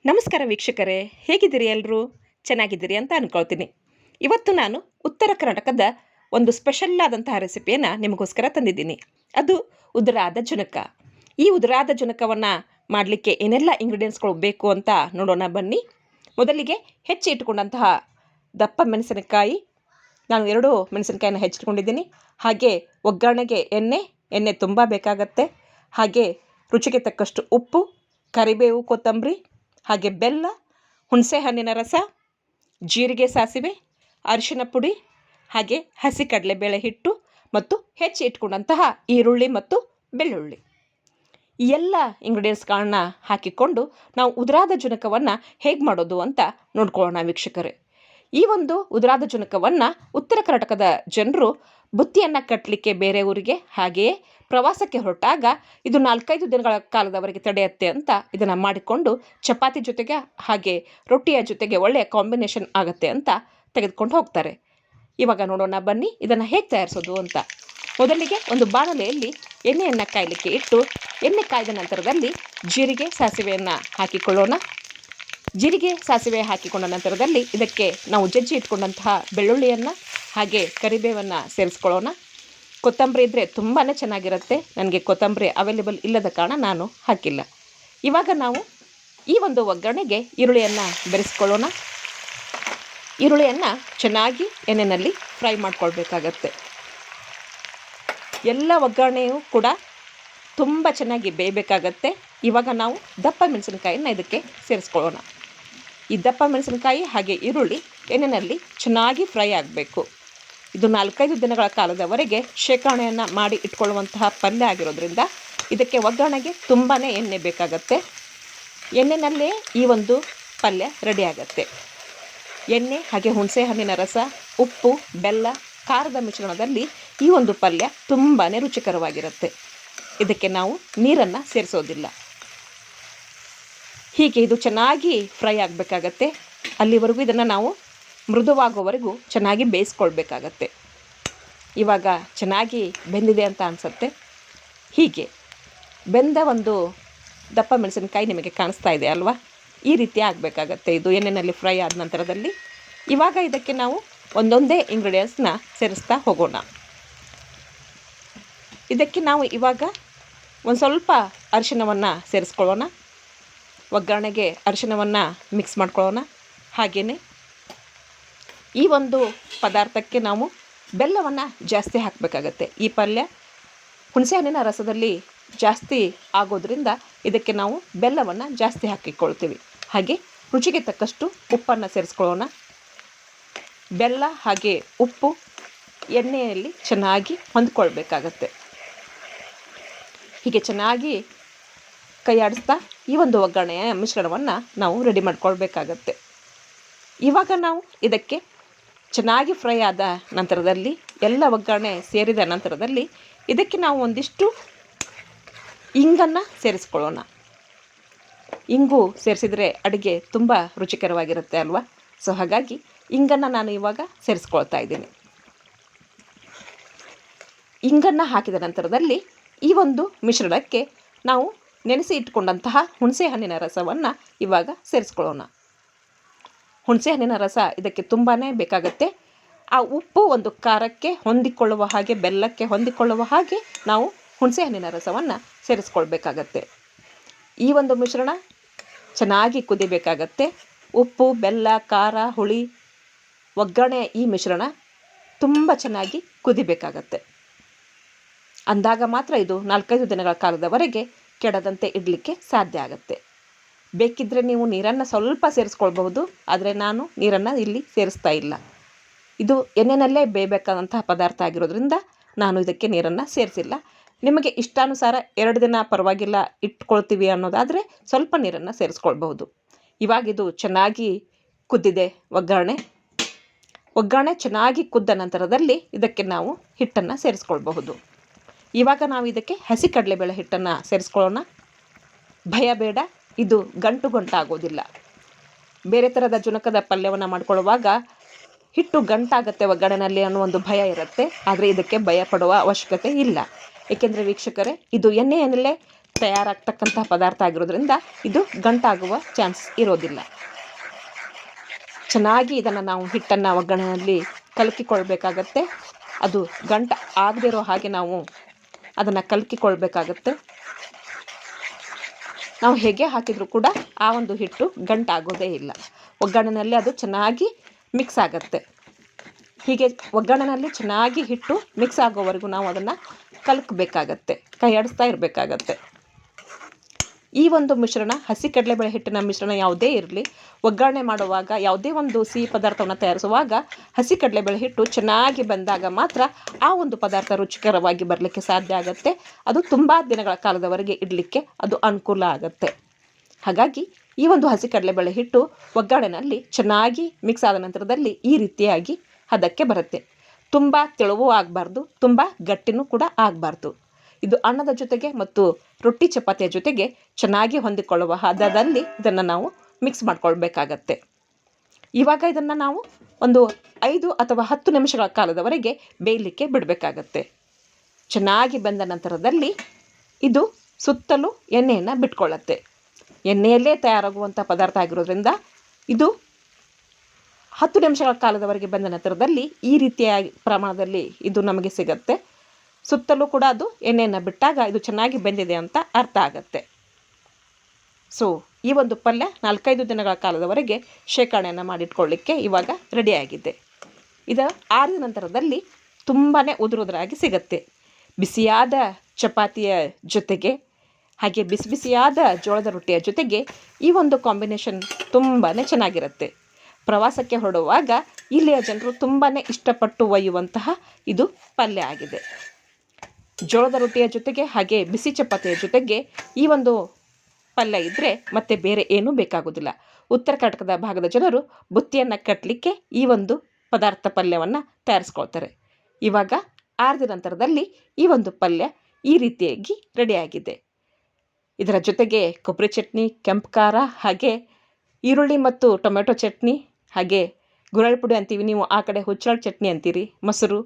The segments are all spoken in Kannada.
ನಮಸ್ಕಾರ ವೀಕ್ಷಕರೇ, ಹೇಗಿದ್ದೀರಿ ಎಲ್ಲರೂ? ಚೆನ್ನಾಗಿದ್ದೀರಿ ಅಂತ ಅಂದ್ಕೊಳ್ತೀನಿ. ಇವತ್ತು ನಾನು ಉತ್ತರ ಕರ್ನಾಟಕದ ಒಂದು ಸ್ಪೆಷಲ್ ಆದಂತಹ ರೆಸಿಪಿಯನ್ನು ನಿಮಗೋಸ್ಕರ ತಂದಿದ್ದೀನಿ. ಅದು ಉದುರಾದ ಜುನಕ. ಈ ಉದುರಾದ ಜುನಕವನ್ನು ಮಾಡಲಿಕ್ಕೆ ಏನೆಲ್ಲ ಇಂಗ್ರೀಡಿಯೆಂಟ್ಸ್ಗಳು ಬೇಕು ಅಂತ ನೋಡೋಣ ಬನ್ನಿ. ಮೊದಲಿಗೆ ಹೆಚ್ಚಿ ಇಟ್ಕೊಂಡಂತಹ ದಪ್ಪ ಮೆಣಸಿನಕಾಯಿ, ನಾನು 2 ಮೆಣಸಿನಕಾಯಿನ ಹೆಚ್ಚಿಟ್ಕೊಂಡಿದ್ದೀನಿ. ಹಾಗೆ ಒಗ್ಗರಣೆಗೆ ಎಣ್ಣೆ ತುಂಬ ಬೇಕಾಗತ್ತೆ. ಹಾಗೆ ರುಚಿಗೆ ತಕ್ಕಷ್ಟು ಉಪ್ಪು, ಕರಿಬೇವು, ಕೊತ್ತಂಬರಿ, ಹಾಗೆ ಬೆಲ್ಲ, ಹುಣಸೆ ಹಣ್ಣಿನ ರಸ, ಜೀರಿಗೆ, ಸಾಸಿವೆ, ಅರಿಶಿನ ಪುಡಿ, ಹಾಗೆ ಹಸಿ ಕಡಲೆಬೇಳೆ ಹಿಟ್ಟು ಮತ್ತು ಹೆಚ್ಚಿ ಇಟ್ಕೊಂಡಂತಹ ಈರುಳ್ಳಿ ಮತ್ತು ಬೆಳ್ಳುಳ್ಳಿ. ಈ ಎಲ್ಲ ಇಂಗ್ರೀಡಿಯೆಂಟ್ಸ್ಗಳನ್ನ ಹಾಕಿಕೊಂಡು ನಾವು ಉದುರಾದ ಜುನಕವನ್ನು ಹೇಗೆ ಮಾಡೋದು ಅಂತ ನೋಡ್ಕೊಳ್ಳೋಣ ವೀಕ್ಷಕರೇ. ಈ ಒಂದು ಉದುರಾದ ಜುನಕವನ್ನು ಉತ್ತರ ಕರ್ನಾಟಕದ ಜನರು ಬುತ್ತಿಯನ್ನು ಕಟ್ಟಲಿಕ್ಕೆ ಬೇರೆ ಊರಿಗೆ, ಹಾಗೆಯೇ ಪ್ರವಾಸಕ್ಕೆ ಹೊರಟಾಗ ಇದು 4-5 ದಿನಗಳ ಕಾಲದವರೆಗೆ ತಡೆಯುತ್ತೆ ಅಂತ ಇದನ್ನು ಮಾಡಿಕೊಂಡು ಚಪಾತಿ ಜೊತೆಗೆ ಹಾಗೆ ರೊಟ್ಟಿಯ ಜೊತೆಗೆ ಒಳ್ಳೆಯ ಕಾಂಬಿನೇಷನ್ ಆಗುತ್ತೆ ಅಂತ ತೆಗೆದುಕೊಂಡು ಹೋಗ್ತಾರೆ. ಇವಾಗ ನೋಡೋಣ ಬನ್ನಿ ಇದನ್ನು ಹೇಗೆ ತಯಾರಿಸೋದು ಅಂತ. ಮೊದಲಿಗೆ ಒಂದು ಬಾಣಲೆಯಲ್ಲಿ ಎಣ್ಣೆಯನ್ನು ಕಾಯಲಿಕ್ಕೆ ಇಟ್ಟು, ಎಣ್ಣೆ ಕಾಯ್ದ ನಂತರದಲ್ಲಿ ಜೀರಿಗೆ, ಸಾಸಿವೆಯನ್ನು ಹಾಕಿಕೊಳ್ಳೋಣ. ಜೀರಿಗೆ, ಸಾಸಿವೆ ಹಾಕಿಕೊಂಡ ನಂತರದಲ್ಲಿ ಇದಕ್ಕೆ ನಾವು ಜಜ್ಜಿ ಇಟ್ಕೊಂಡಂತಹ ಬೆಳ್ಳುಳ್ಳಿಯನ್ನು ಹಾಗೆ ಕರಿಬೇವನ್ನು ಸೇರಿಸ್ಕೊಳ್ಳೋಣ. ಕೊತ್ತಂಬರಿ ಇದ್ದರೆ ತುಂಬಾ ಚೆನ್ನಾಗಿರುತ್ತೆ. ನನಗೆ ಕೊತ್ತಂಬರಿ ಅವೈಲೇಬಲ್ ಇಲ್ಲದ ಕಾರಣ ನಾನು ಹಾಕಿಲ್ಲ. ಇವಾಗ ನಾವು ಈ ಒಂದು ಒಗ್ಗರಣೆಗೆ ಈರುಳ್ಳಿಯನ್ನು ಬೆರೆಸ್ಕೊಳ್ಳೋಣ. ಈರುಳ್ಳಿಯನ್ನು ಚೆನ್ನಾಗಿ ಎಣ್ಣೆಯಲ್ಲಿ ಫ್ರೈ ಮಾಡ್ಕೊಳ್ಬೇಕಾಗತ್ತೆ. ಎಲ್ಲ ಒಗ್ಗರಣೆಯೂ ಕೂಡ ತುಂಬ ಚೆನ್ನಾಗಿ ಬೇಯಬೇಕಾಗತ್ತೆ. ಇವಾಗ ನಾವು ದಪ್ಪ ಮೆಣಸಿನಕಾಯಿನ ಇದಕ್ಕೆ ಸೇರಿಸ್ಕೊಳ್ಳೋಣ. ಈ ದಪ್ಪ ಮೆಣಸಿನಕಾಯಿ ಹಾಗೆ ಈರುಳ್ಳಿ ಎಣ್ಣೆಯಲ್ಲಿ ಚೆನ್ನಾಗಿ ಫ್ರೈ ಆಗಬೇಕು. ಇದು 4-5 ದಿನಗಳ ಕಾಲದವರೆಗೆ ಶೇಖರಣೆಯನ್ನು ಮಾಡಿ ಇಟ್ಕೊಳ್ಳುವಂತಹ ಪಲ್ಯ ಆಗಿರೋದ್ರಿಂದ ಇದಕ್ಕೆ ಒಗ್ಗರಣೆಗೆ ತುಂಬಾ ಎಣ್ಣೆ ಬೇಕಾಗತ್ತೆ. ಎಣ್ಣೆನಲ್ಲೇ ಈ ಒಂದು ಪಲ್ಯ ರೆಡಿ ಆಗುತ್ತೆ. ಎಣ್ಣೆ ಹಾಗೆ ಹುಣಸೆ ಹಣ್ಣಿನ ರಸ, ಉಪ್ಪು, ಬೆಲ್ಲ, ಖಾರದ ಮಿಶ್ರಣದಲ್ಲಿ ಈ ಒಂದು ಪಲ್ಯ ತುಂಬಾ ರುಚಿಕರವಾಗಿರುತ್ತೆ. ಇದಕ್ಕೆ ನಾವು ನೀರನ್ನು ಸೇರಿಸೋದಿಲ್ಲ. ಹೀಗೆ ಇದು ಚೆನ್ನಾಗಿ ಫ್ರೈ ಆಗಬೇಕಾಗತ್ತೆ. ಅಲ್ಲಿವರೆಗೂ ಇದನ್ನು ನಾವು ಮೃದುವಾಗೋವರೆಗೂ ಚೆನ್ನಾಗಿ ಬೇಯಿಸ್ಕೊಳ್ಬೇಕಾಗತ್ತೆ. ಇವಾಗ ಚೆನ್ನಾಗಿ ಬೆಂದಿದೆ ಅಂತ ಅನಿಸುತ್ತೆ. ಹೀಗೆ ಬೆಂದ ಒಂದು ದಪ್ಪ ಮೆಣಸಿನಕಾಯಿ ನಿಮಗೆ ಕಾಣಿಸ್ತಾ ಇದೆ ಅಲ್ವಾ? ಈ ರೀತಿ ಆಗಬೇಕಾಗತ್ತೆ ಇದು ಎಣ್ಣೆಯಲ್ಲಿ ಫ್ರೈ ಆದ ನಂತರದಲ್ಲಿ. ಇವಾಗ ಇದಕ್ಕೆ ನಾವು ಒಂದೊಂದೇ ಇಂಗ್ರೀಡಿಯೆಂಟ್ಸ್ನ ಸೇರಿಸ್ತಾ ಹೋಗೋಣ. ಇದಕ್ಕೆ ನಾವು ಇವಾಗ ಒಂದು ಸ್ವಲ್ಪ ಅರಿಶಿನವನ್ನು ಸೇರಿಸ್ಕೊಳ್ಳೋಣ. ಒಗ್ಗರಣೆಗೆ ಅರಿಶಿನವನ್ನು ಮಿಕ್ಸ್ ಮಾಡ್ಕೊಳ್ಳೋಣ. ಹಾಗೆಯೇ ಈ ಒಂದು ಪದಾರ್ಥಕ್ಕೆ ನಾವು ಬೆಲ್ಲವನ್ನು ಜಾಸ್ತಿ ಹಾಕಬೇಕಾಗತ್ತೆ. ಈ ಪಲ್ಯ ಹುಣಸೆ ಹಣ್ಣಿನ ರಸದಲ್ಲಿ ಜಾಸ್ತಿ ಆಗೋದ್ರಿಂದ ಇದಕ್ಕೆ ನಾವು ಬೆಲ್ಲವನ್ನು ಜಾಸ್ತಿ ಹಾಕಿಕೊಳ್ತೀವಿ. ಹಾಗೆ ರುಚಿಗೆ ತಕ್ಕಷ್ಟು ಉಪ್ಪನ್ನು ಸೇರಿಸ್ಕೊಳ್ಳೋಣ. ಬೆಲ್ಲ ಹಾಗೆ ಉಪ್ಪು ಎಣ್ಣೆಯಲ್ಲಿ ಚೆನ್ನಾಗಿ ಹೊಂದ್ಕೊಳ್ಬೇಕಾಗತ್ತೆ. ಹೀಗೆ ಚೆನ್ನಾಗಿ ಕೈಯಾಡಿಸ್ತಾ ಈ ಒಂದು ಒಗ್ಗರಣೆಯ ಮಿಶ್ರಣವನ್ನು ನಾವು ರೆಡಿ ಮಾಡ್ಕೊಳ್ಬೇಕಾಗತ್ತೆ. ಇವಾಗ ನಾವು ಇದಕ್ಕೆ ಚೆನ್ನಾಗಿ ಫ್ರೈ ಆದ ನಂತರದಲ್ಲಿ, ಎಲ್ಲ ಒಗ್ಗರಣೆ ಸೇರಿದ ನಂತರದಲ್ಲಿ ಇದಕ್ಕೆ ನಾವು ಒಂದಿಷ್ಟು ಇಂಗನ್ನು ಸೇರಿಸ್ಕೊಳ್ಳೋಣ. ಇಂಗು ಸೇರಿಸಿದರೆ ಅಡುಗೆ ತುಂಬ ರುಚಿಕರವಾಗಿರುತ್ತೆ ಅಲ್ವಾ? ಸೊ ಹಾಗಾಗಿ ಇಂಗನ್ನು ನಾನು ಇವಾಗ ಸೇರಿಸ್ಕೊಳ್ತಾ ಇದ್ದೀನಿ. ಇಂಗನ್ನು ಹಾಕಿದ ನಂತರದಲ್ಲಿ ಈ ಒಂದು ಮಿಶ್ರಣಕ್ಕೆ ನಾವು ನೆನೆಸಿ ಇಟ್ಕೊಂಡಂತಹ ಹುಣಸೆ ಹಣ್ಣಿನ ರಸವನ್ನು ಇವಾಗ ಸೇರಿಸ್ಕೊಳ್ಳೋಣ. ಹುಣಸೆ ಹಣ್ಣಿನ ರಸ ಇದಕ್ಕೆ ತುಂಬಾ ಬೇಕಾಗುತ್ತೆ. ಆ ಉಪ್ಪು ಒಂದು ಖಾರಕ್ಕೆ ಹೊಂದಿಕೊಳ್ಳುವ ಹಾಗೆ, ಬೆಲ್ಲಕ್ಕೆ ಹೊಂದಿಕೊಳ್ಳುವ ಹಾಗೆ ನಾವು ಹುಣಸೆ ಹಣ್ಣಿನ ರಸವನ್ನು ಸೇರಿಸ್ಕೊಳ್ಬೇಕಾಗತ್ತೆ. ಈ ಒಂದು ಮಿಶ್ರಣ ಚೆನ್ನಾಗಿ ಕುದಿಬೇಕಾಗತ್ತೆ. ಉಪ್ಪು, ಬೆಲ್ಲ, ಖಾರ, ಹುಳಿ, ಒಗ್ಗರಣೆ ಈ ಮಿಶ್ರಣ ತುಂಬ ಚೆನ್ನಾಗಿ ಕುದಿಬೇಕಾಗತ್ತೆ. ಅಂದಾಗ ಮಾತ್ರ ಇದು 4-5 ದಿನಗಳ ಕಾಲದವರೆಗೆ ಕೆಡದಂತೆ ಇಡಲಿಕ್ಕೆ ಸಾಧ್ಯ ಆಗುತ್ತೆ. ಬೇಕಿದ್ದರೆ ನೀವು ನೀರನ್ನು ಸ್ವಲ್ಪ ಸೇರಿಸ್ಕೊಳ್ಬಹುದು, ಆದರೆ ನಾನು ನೀರನ್ನು ಇಲ್ಲಿ ಸೇರಿಸ್ತಾ ಇಲ್ಲ. ಇದು ಎಣ್ಣೆನಲ್ಲೇ ಬೇಯಬೇಕಾದಂತಹ ಪದಾರ್ಥ ಆಗಿರೋದ್ರಿಂದ ನಾನು ಇದಕ್ಕೆ ನೀರನ್ನು ಸೇರಿಸಿಲ್ಲ. ನಿಮಗೆ ಇಷ್ಟಾನುಸಾರ 2 ದಿನ ಪರವಾಗಿಲ್ಲ ಇಟ್ಕೊಳ್ತೀವಿ ಅನ್ನೋದಾದರೆ ಸ್ವಲ್ಪ ನೀರನ್ನು ಸೇರಿಸ್ಕೊಳ್ಬಹುದು. ಇವಾಗಿದು ಚೆನ್ನಾಗಿ ಕುದ್ದಿದೆ ಒಗ್ಗರಣೆ ಚೆನ್ನಾಗಿ ಕುದ್ದ ನಂತರದಲ್ಲಿ ಇದಕ್ಕೆ ನಾವು ಹಿಟ್ಟನ್ನು ಸೇರಿಸ್ಕೊಳ್ಬಹುದು. ಇವಾಗ ನಾವು ಇದಕ್ಕೆ ಹಸಿ ಕಡಲೆಬೇಳೆ ಹಿಟ್ಟನ್ನು ಸೇರಿಸ್ಕೊಳ್ಳೋಣ. ಭಯ ಬೇಡ, ಇದು ಗಂಟಾಗೋದಿಲ್ಲ. ಬೇರೆ ಥರದ ಜುನಕದ ಪಲ್ಯವನ್ನು ಮಾಡ್ಕೊಳ್ಳುವಾಗ ಹಿಟ್ಟು ಗಂಟಾಗುತ್ತೆ ಒಗ್ಗರಣೆಯಲ್ಲಿ ಅನ್ನೋ ಒಂದು ಭಯ ಇರುತ್ತೆ. ಆದರೆ ಇದಕ್ಕೆ ಭಯ ಪಡುವ ಅವಶ್ಯಕತೆ ಇಲ್ಲ. ಏಕೆಂದರೆ ವೀಕ್ಷಕರೇ, ಇದು ಎಣ್ಣೆಯಲ್ಲೇ ತಯಾರಾಗ್ತಕ್ಕಂಥ ಪದಾರ್ಥ ಆಗಿರೋದ್ರಿಂದ ಇದು ಗಂಟಾಗುವ ಚಾನ್ಸ್ ಇರೋದಿಲ್ಲ. ಚೆನ್ನಾಗಿ ಇದನ್ನು ನಾವು ಹಿಟ್ಟನ್ನು ಒಗ್ಗರಣೆಯಲ್ಲಿ ಕಲಕಿಕೊಳ್ಬೇಕಾಗತ್ತೆ. ಅದು ಗಂಟು ಆಗದೇ ಇರೋ ಹಾಗೆ ನಾವು ಅದನ್ನು ಕಲಕಿಕೊಳ್ಬೇಕಾಗತ್ತೆ. ನಾವು ಹೇಗೆ ಹಾಕಿದರೂ ಕೂಡ ಆ ಒಂದು ಹಿಟ್ಟು ಗಂಟಾಗೋದೇ ಇಲ್ಲ. ಒಗ್ಗರಣೆಯಲ್ಲಿ ಅದು ಚೆನ್ನಾಗಿ ಮಿಕ್ಸ್ ಆಗುತ್ತೆ. ಹೀಗೆ ಒಗ್ಗರಣೆಯಲ್ಲಿ ಚೆನ್ನಾಗಿ ಹಿಟ್ಟು ಮಿಕ್ಸ್ ಆಗೋವರೆಗೂ ನಾವು ಅದನ್ನು ಕಲಕಬೇಕಾಗತ್ತೆ, ಕೈ ಆಡಿಸ್ತಾ ಇರಬೇಕಾಗತ್ತೆ. ಈ ಒಂದು ಮಿಶ್ರಣ, ಹಸಿ ಕಡಲೆಬೇಳೆ ಹಿಟ್ಟಿನ ಮಿಶ್ರಣ ಯಾವುದೇ ಇರಲಿ, ಒಗ್ಗರಣೆ ಮಾಡುವಾಗ ಯಾವುದೇ ಒಂದು ಸಿಹಿ ಪದಾರ್ಥವನ್ನು ತಯಾರಿಸುವಾಗ ಹಸಿ ಕಡಲೆಬೇಳೆ ಹಿಟ್ಟು ಚೆನ್ನಾಗಿ ಬಂದಾಗ ಮಾತ್ರ ಆ ಒಂದು ಪದಾರ್ಥ ರುಚಿಕರವಾಗಿ ಬರಲಿಕ್ಕೆ ಸಾಧ್ಯ ಆಗುತ್ತೆ. ಅದು ತುಂಬ ದಿನಗಳ ಕಾಲದವರೆಗೆ ಇಡಲಿಕ್ಕೆ ಅದು ಅನುಕೂಲ ಆಗುತ್ತೆ. ಹಾಗಾಗಿ ಈ ಒಂದು ಹಸಿ ಕಡಲೆಬೇಳೆ ಹಿಟ್ಟು ಒಗ್ಗರಣೆಯಲ್ಲಿ ಚೆನ್ನಾಗಿ ಮಿಕ್ಸ್ ಆದ ನಂತರದಲ್ಲಿ ಈ ರೀತಿಯಾಗಿ ಹದಕ್ಕೆ ಬರುತ್ತೆ. ತುಂಬ ತೆಳುವೂ ಆಗಬಾರ್ದು, ತುಂಬ ಗಟ್ಟಿನೂ ಕೂಡ ಆಗಬಾರ್ದು. ಇದು ಅನ್ನದ ಜೊತೆಗೆ ಮತ್ತು ರೊಟ್ಟಿ ಚಪಾತಿಯ ಜೊತೆಗೆ ಚೆನ್ನಾಗಿ ಹೊಂದಿಕೊಳ್ಳುವ ಹದದಲ್ಲಿ ಇದನ್ನು ನಾವು ಮಿಕ್ಸ್ ಮಾಡ್ಕೊಳ್ಬೇಕಾಗತ್ತೆ. ಇವಾಗ ಇದನ್ನು ನಾವು ಒಂದು 5 ಅಥವಾ 10 ನಿಮಿಷಗಳ ಕಾಲದವರೆಗೆ ಬೇಯಲಿಕ್ಕೆ ಬಿಡಬೇಕಾಗತ್ತೆ. ಚೆನ್ನಾಗಿ ಬೆಂದ ನಂತರದಲ್ಲಿ ಇದು ಸುತ್ತಲೂ ಎಣ್ಣೆಯನ್ನು ಬಿಟ್ಕೊಳ್ಳುತ್ತೆ. ಎಣ್ಣೆಯಲ್ಲೇ ತಯಾರಾಗುವಂಥ ಪದಾರ್ಥ ಆಗಿರೋದ್ರಿಂದ ಇದು 10 ನಿಮಿಷಗಳ ಕಾಲದವರೆಗೆ ಬೆಂದ ನಂತರದಲ್ಲಿ ಈ ರೀತಿಯ ಪ್ರಮಾಣದಲ್ಲಿ ಇದು ನಮಗೆ ಸಿಗುತ್ತೆ. ಸುತ್ತಲೂ ಕೂಡ ಅದು ಎಣ್ಣೆಯನ್ನು ಬಿಟ್ಟಾಗ ಇದು ಚೆನ್ನಾಗಿ ಬೆಂದಿದೆ ಅಂತ ಅರ್ಥ ಆಗುತ್ತೆ. ಸೊ ಈ ಒಂದು ಪಲ್ಯ 4-5 ದಿನಗಳ ಕಾಲದವರೆಗೆ ಶೇಖರಣೆಯನ್ನು ಮಾಡಿಟ್ಕೊಳ್ಳಿಕ್ಕೆ ಇವಾಗ ರೆಡಿಯಾಗಿದೆ. ಇದು ಆರಿದ ನಂತರದಲ್ಲಿ ತುಂಬಾ ಉದುರುದುರಾಗಿ ಸಿಗುತ್ತೆ. ಬಿಸಿಯಾದ ಚಪಾತಿಯ ಜೊತೆಗೆ ಹಾಗೆ ಬಿಸಿ ಬಿಸಿಯಾದ ಜೋಳದ ರೊಟ್ಟಿಯ ಜೊತೆಗೆ ಈ ಒಂದು ಕಾಂಬಿನೇಷನ್ ತುಂಬಾ ಚೆನ್ನಾಗಿರುತ್ತೆ. ಪ್ರವಾಸಕ್ಕೆ ಹೊರಡುವಾಗ ಇಲ್ಲಿಯ ಜನರು ತುಂಬಾ ಇಷ್ಟಪಟ್ಟು ಒಯ್ಯುವಂತಹ ಇದು ಪಲ್ಯ ಆಗಿದೆ. ಜೋಳದ ರೊಟ್ಟಿಯ ಜೊತೆಗೆ ಹಾಗೆ ಬಿಸಿ ಚಪಾತಿಯ ಜೊತೆಗೆ ಈ ಒಂದು ಪಲ್ಯ ಇದ್ದರೆ ಮತ್ತೆ ಬೇರೆ ಏನೂ ಬೇಕಾಗೋದಿಲ್ಲ. ಉತ್ತರ ಕರ್ನಾಟಕದ ಭಾಗದ ಜನರು ಬುತ್ತಿಯನ್ನು ಕಟ್ಟಲಿಕ್ಕೆ ಈ ಒಂದು ಪದಾರ್ಥ ಪಲ್ಯವನ್ನು ತಯಾರಿಸ್ಕೊಳ್ತಾರೆ. ಇವಾಗ ಆರಿದ ನಂತರದಲ್ಲಿ ಈ ಒಂದು ಪಲ್ಯ ಈ ರೀತಿಯಾಗಿ ರೆಡಿಯಾಗಿದೆ. ಇದರ ಜೊತೆಗೆ ಕೊಬ್ಬರಿ ಚಟ್ನಿ, ಕೆಂಪು ಖಾರ, ಹಾಗೆ ಈರುಳ್ಳಿ ಮತ್ತು ಟೊಮೆಟೊ ಚಟ್ನಿ, ಹಾಗೆ ಗುರಳ್ ಪುಡಿ ಅಂತೀವಿ, ನೀವು ಆ ಕಡೆ ಹುಚ್ಚಳ ಚಟ್ನಿ ಅಂತೀರಿ, ಮೊಸರು,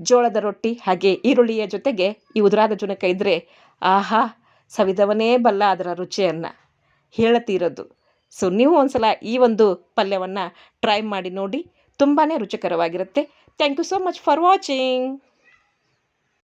ಜೋಳದ ರೊಟ್ಟಿ ಹಾಗೆ ಈರುಳ್ಳಿಯ ಜೊತೆಗೆ ಈ ಉದುರಾದ ಜುನಕ ಇದ್ದರೆ ಆಹಾ, ಸವಿದವನೇ ಬಲ್ಲ ಅದರ ರುಚಿಯನ್ನು, ಹೇಳತೀರದು. ಸೊ ನೀವು ಒಂದ್ಸಲ ಈ ಒಂದು ಪಲ್ಯವನ್ನು ಟ್ರೈ ಮಾಡಿ ನೋಡಿ, ತುಂಬಾ ರುಚಿಕರವಾಗಿರುತ್ತೆ. Thank you so much for watching.